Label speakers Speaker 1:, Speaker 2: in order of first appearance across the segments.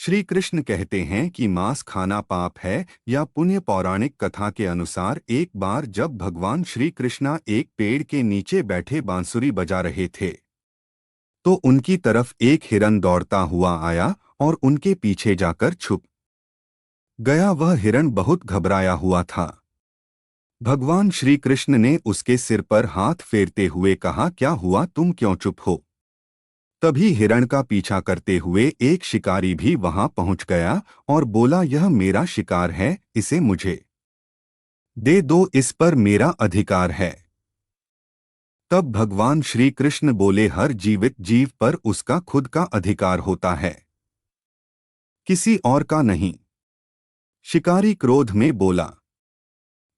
Speaker 1: श्री कृष्ण कहते हैं कि मांस खाना पाप है या पुण्य। पौराणिक कथा के अनुसार एक बार जब भगवान श्री कृष्णा एक पेड़ के नीचे बैठे बांसुरी बजा रहे थे तो उनकी तरफ एक हिरन दौड़ता हुआ आया और उनके पीछे जाकर छुप गया। वह हिरन बहुत घबराया हुआ था। भगवान श्री कृष्ण ने उसके सिर पर हाथ फेरते हुए कहा, क्या हुआ, तुम क्यों चुप हो? तभी हिरण का पीछा करते हुए एक शिकारी भी वहां पहुंच गया और बोला, यह मेरा शिकार है, इसे मुझे दे दो, इस पर मेरा अधिकार है। तब भगवान श्री कृष्ण बोले, हर जीवित जीव पर उसका खुद का अधिकार होता है, किसी और का नहीं। शिकारी क्रोध में बोला,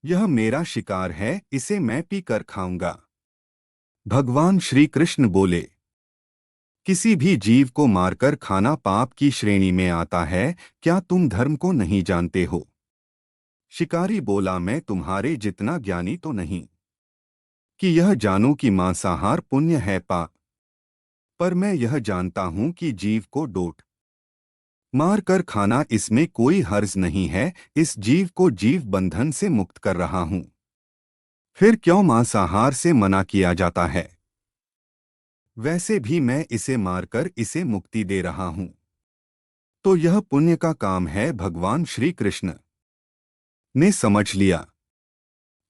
Speaker 1: यह मेरा शिकार है, इसे मैं पी कर खाऊंगा। भगवान श्री कृष्ण बोले, किसी भी जीव को मारकर खाना पाप की श्रेणी में आता है, क्या तुम धर्म को नहीं जानते हो? शिकारी बोला, मैं तुम्हारे जितना ज्ञानी तो नहीं कि यह जानूं कि मांसाहार पुण्य है पाप, पर मैं यह जानता हूं कि जीव को डोट मार कर खाना, इसमें कोई हर्ज नहीं है। इस जीव को जीव बंधन से मुक्त कर रहा हूं, फिर क्यों मांसाहार से मना किया जाता है? वैसे भी मैं इसे मारकर इसे मुक्ति दे रहा हूं, तो यह पुण्य का काम है। भगवान श्री कृष्ण ने समझ लिया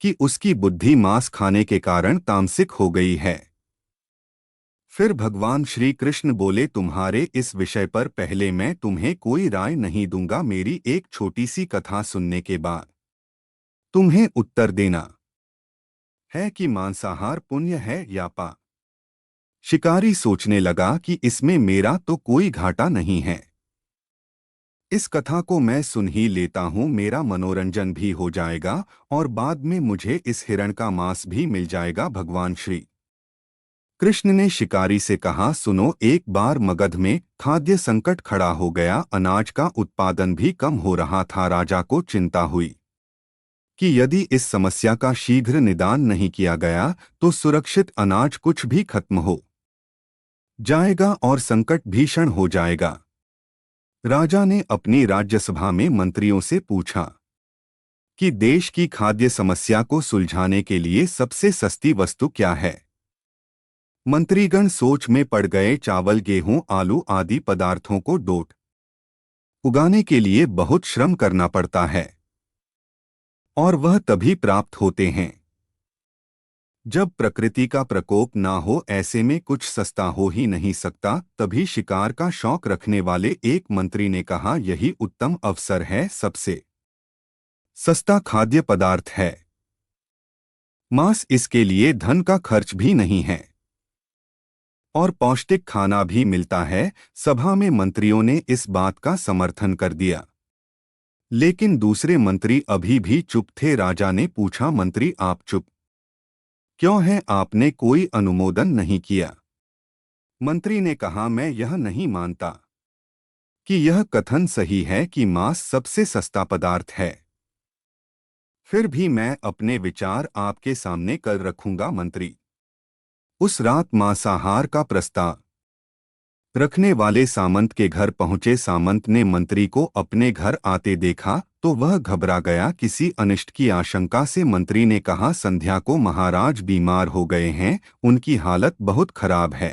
Speaker 1: कि उसकी बुद्धि मांस खाने के कारण तामसिक हो गई है। फिर भगवान श्री कृष्ण बोले, तुम्हारे इस विषय पर पहले मैं तुम्हें कोई राय नहीं दूंगा। मेरी एक छोटी सी कथा सुनने के बाद तुम्हें उत्तर देना है कि मांसाहार पुण्य है या पाप। शिकारी सोचने लगा कि इसमें मेरा तो कोई घाटा नहीं है, इस कथा को मैं सुन ही लेता हूं, मेरा मनोरंजन भी हो जाएगा और बाद में मुझे इस हिरण का मांस भी मिल जाएगा। भगवान श्री कृष्ण ने शिकारी से कहा, सुनो, एक बार मगध में खाद्य संकट खड़ा हो गया, अनाज का उत्पादन भी कम हो रहा था। राजा को चिंता हुई कि यदि इस समस्या का शीघ्र निदान नहीं किया गया तो सुरक्षित अनाज कुछ भी खत्म हो जाएगा और संकट भीषण हो जाएगा। राजा ने अपनी राज्यसभा में मंत्रियों से पूछा कि देश की खाद्य समस्या को सुलझाने के लिए सबसे सस्ती वस्तु क्या है। मंत्रीगण सोच में पड़ गए। चावल, गेहूं, आलू आदि पदार्थों को डोट उगाने के लिए बहुत श्रम करना पड़ता है और वह तभी प्राप्त होते हैं जब प्रकृति का प्रकोप ना हो। ऐसे में कुछ सस्ता हो ही नहीं सकता। तभी शिकार का शौक रखने वाले एक मंत्री ने कहा, यही उत्तम अवसर है, सबसे सस्ता खाद्य पदार्थ है मांस, इसके लिए धन का खर्च भी नहीं है और पौष्टिक खाना भी मिलता है। सभा में मंत्रियों ने इस बात का समर्थन कर दिया, लेकिन दूसरे मंत्री अभी भी चुप थे। राजा ने पूछा, मंत्री आप चुप क्यों हैं? आपने कोई अनुमोदन नहीं किया। मंत्री ने कहा, मैं यह नहीं मानता कि यह कथन सही है कि मांस सबसे सस्ता पदार्थ है, फिर भी मैं अपने विचार आपके सामने कर रखूंगा। मंत्री उस रात मांसाहार का प्रस्ताव रखने वाले सामंत के घर पहुंचे। सामंत ने मंत्री को अपने घर आते देखा तो वह घबरा गया। किसी अनिष्ट की आशंका से मंत्री ने कहा, संध्या को महाराज बीमार हो गए हैं, उनकी हालत बहुत खराब है।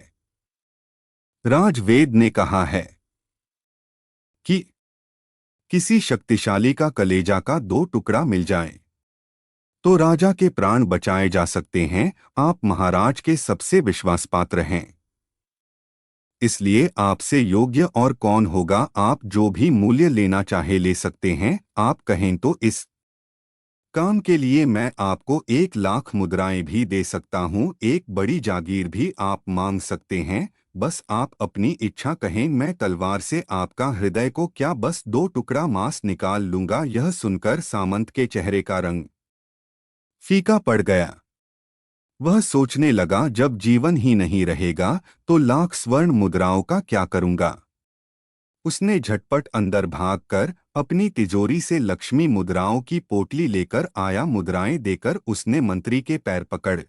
Speaker 1: राजवेद ने कहा है कि किसी शक्तिशाली का कलेजा का 2 टुकड़ा मिल जाए तो राजा के प्राण बचाए जा सकते हैं। आप महाराज के सबसे विश्वासपात्र हैं, इसलिए आपसे योग्य और कौन होगा। आप जो भी मूल्य लेना चाहे ले सकते हैं। आप कहें तो इस काम के लिए मैं आपको 1 लाख मुद्राएं भी दे सकता हूँ, एक बड़ी जागीर भी आप मांग सकते हैं। बस आप अपनी इच्छा कहें, मैं तलवार से आपका हृदय को क्या बस 2 टुकड़ा मांस निकाल लूंगा। यह सुनकर सामंत के चेहरे का रंग फीका पड़ गया। वह सोचने लगा, जब जीवन ही नहीं रहेगा तो लाख स्वर्ण मुद्राओं का क्या करूंगा। उसने झटपट अंदर भागकर अपनी तिजोरी से लक्ष्मी मुद्राओं की पोटली लेकर आया। मुद्राएं देकर उसने मंत्री के पैर पकड़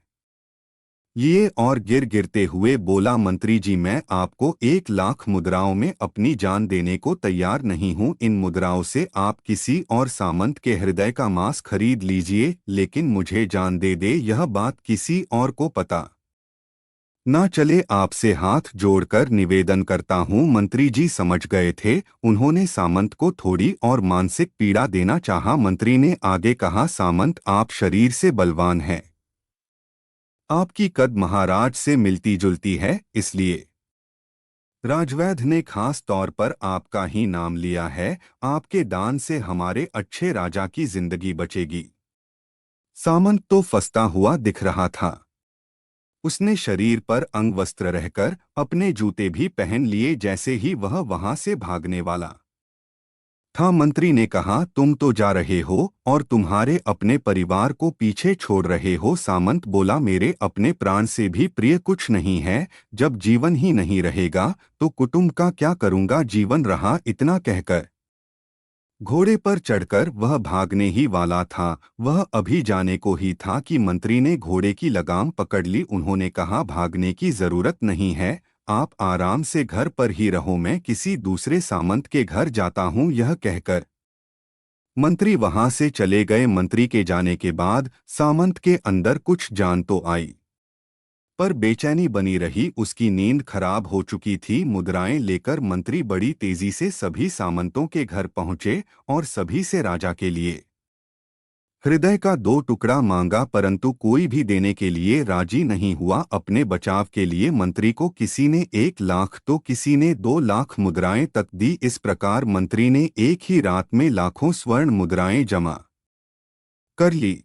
Speaker 1: ये और गिरते हुए बोला, मंत्री जी मैं आपको 1 लाख मुद्राओं में अपनी जान देने को तैयार नहीं हूँ। इन मुद्राओं से आप किसी और सामंत के हृदय का मांस खरीद लीजिए, लेकिन मुझे जान दे यह बात किसी और को पता ना चले। आपसे हाथ जोड़कर निवेदन करता हूँ। मंत्री जी समझ गए थे। उन्होंने सामंत को थोड़ी और मानसिक पीड़ा देना चाहा। मंत्री ने आगे कहा, सामंत आप शरीर से बलवान हैं, आपकी कद महाराज से मिलती जुलती है, इसलिए राजवैद्य ने खास तौर पर आपका ही नाम लिया है। आपके दान से हमारे अच्छे राजा की जिंदगी बचेगी। सामंत तो फंसता हुआ दिख रहा था। उसने शरीर पर अंगवस्त्र रहकर अपने जूते भी पहन लिए जैसे ही वह वहां से भागने वाला था। मंत्री ने कहा, तुम तो जा रहे हो और तुम्हारे अपने परिवार को पीछे छोड़ रहे हो। सामंत बोला, मेरे अपने प्राण से भी प्रिय कुछ नहीं है। जब जीवन ही नहीं रहेगा तो कुटुंब का क्या करूंगा। जीवन रहा। इतना कहकर घोड़े पर चढ़कर वह भागने ही वाला था। वह अभी जाने को ही था कि मंत्री ने घोड़े की लगाम पकड़ ली। उन्होंने कहा, भागने की जरूरत नहीं है, आप आराम से घर पर ही रहो, मैं किसी दूसरे सामंत के घर जाता हूँ। यह कहकर मंत्री वहां से चले गए। मंत्री के जाने के बाद सामंत के अंदर कुछ जान तो आई, पर बेचैनी बनी रही। उसकी नींद खराब हो चुकी थी। मुद्राएं लेकर मंत्री बड़ी तेजी से सभी सामंतों के घर पहुंचे और सभी से राजा के लिए हृदय का 2 टुकड़ा मांगा, परंतु कोई भी देने के लिए राजी नहीं हुआ। अपने बचाव के लिए मंत्री को किसी ने 1 लाख तो किसी ने 2 लाख मुद्राएं तक दी। इस प्रकार मंत्री ने एक ही रात में लाखों स्वर्ण मुद्राएं जमा कर ली।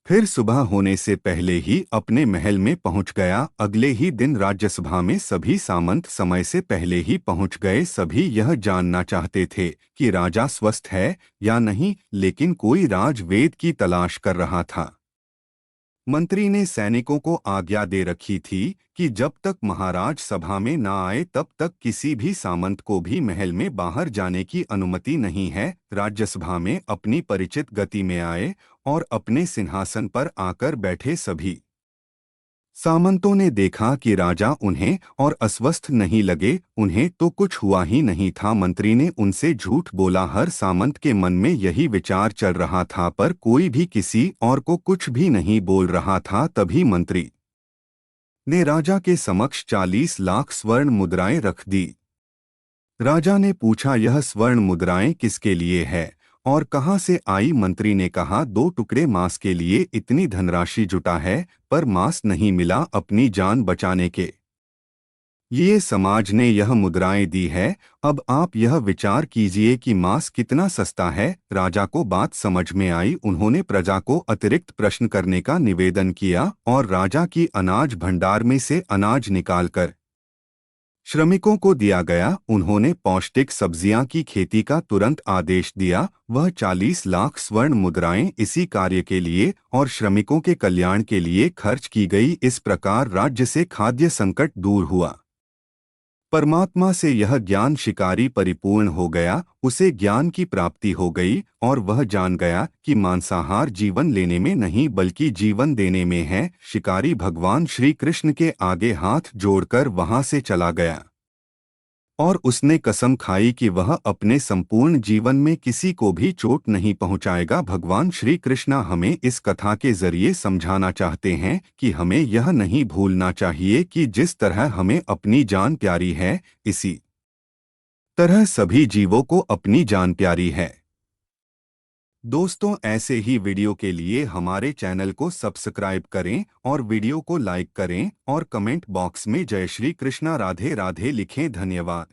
Speaker 1: फिर सुबह होने से पहले ही अपने महल में पहुंच गया। अगले ही दिन राज्यसभा में सभी सामंत समय से पहले ही पहुंच गए। सभी यह जानना चाहते थे कि राजा स्वस्थ है या नहीं, लेकिन कोई राजवेद की तलाश कर रहा था। मंत्री ने सैनिकों को आज्ञा दे रखी थी कि जब तक महाराज सभा में न आए तब तक किसी भी सामंत को भी महल में बाहर जाने की अनुमति नहीं है। राज्यसभा में अपनी परिचित गति में आए और अपने सिंहासन पर आकर बैठे सभी सामंतों ने देखा कि राजा उन्हें और अस्वस्थ नहीं लगे। उन्हें तो कुछ हुआ ही नहीं था। मंत्री ने उनसे झूठ बोला। हर सामंत के मन में यही विचार चल रहा था, पर कोई भी किसी और को कुछ भी नहीं बोल रहा था। तभी मंत्री ने राजा के समक्ष 40 लाख स्वर्ण मुद्राएं रख दी। राजा ने पूछा, यह स्वर्ण मुद्राएं किसके लिए है और कहां से आई। मंत्री ने कहा, 2 टुकड़े मांस के लिए इतनी धनराशि जुटा है, पर मांस नहीं मिला। अपनी जान बचाने के लिए समाज ने यह मुद्राएं दी है। अब आप यह विचार कीजिए कि मांस कितना सस्ता है। राजा को बात समझ में आई। उन्होंने प्रजा को अतिरिक्त प्रश्न करने का निवेदन किया और राजा की अनाज भंडार में से अनाज निकालकर श्रमिकों को दिया गया। उन्होंने पौष्टिक सब्जियां की खेती का तुरंत आदेश दिया। वह 40 लाख स्वर्ण मुद्राएं इसी कार्य के लिए और श्रमिकों के कल्याण के लिए खर्च की गई। इस प्रकार राज्य से खाद्य संकट दूर हुआ। परमात्मा से यह ज्ञान शिकारी परिपूर्ण हो गया। उसे ज्ञान की प्राप्ति हो गई और वह जान गया कि मांसाहार जीवन लेने में नहीं बल्कि जीवन देने में है। शिकारी भगवान श्री कृष्ण के आगे हाथ जोड़कर वहां से चला गया और उसने कसम खाई कि वह अपने संपूर्ण जीवन में किसी को भी चोट नहीं पहुंचाएगा। भगवान श्री कृष्ण हमें इस कथा के जरिए समझाना चाहते हैं कि हमें यह नहीं भूलना चाहिए कि जिस तरह हमें अपनी जान प्यारी है, इसी तरह सभी जीवों को अपनी जान प्यारी है। दोस्तों, ऐसे ही वीडियो के लिए हमारे चैनल को सब्सक्राइब करें और वीडियो को लाइक करें और कमेंट बॉक्स में जय श्री कृष्णा राधे राधे लिखें। धन्यवाद।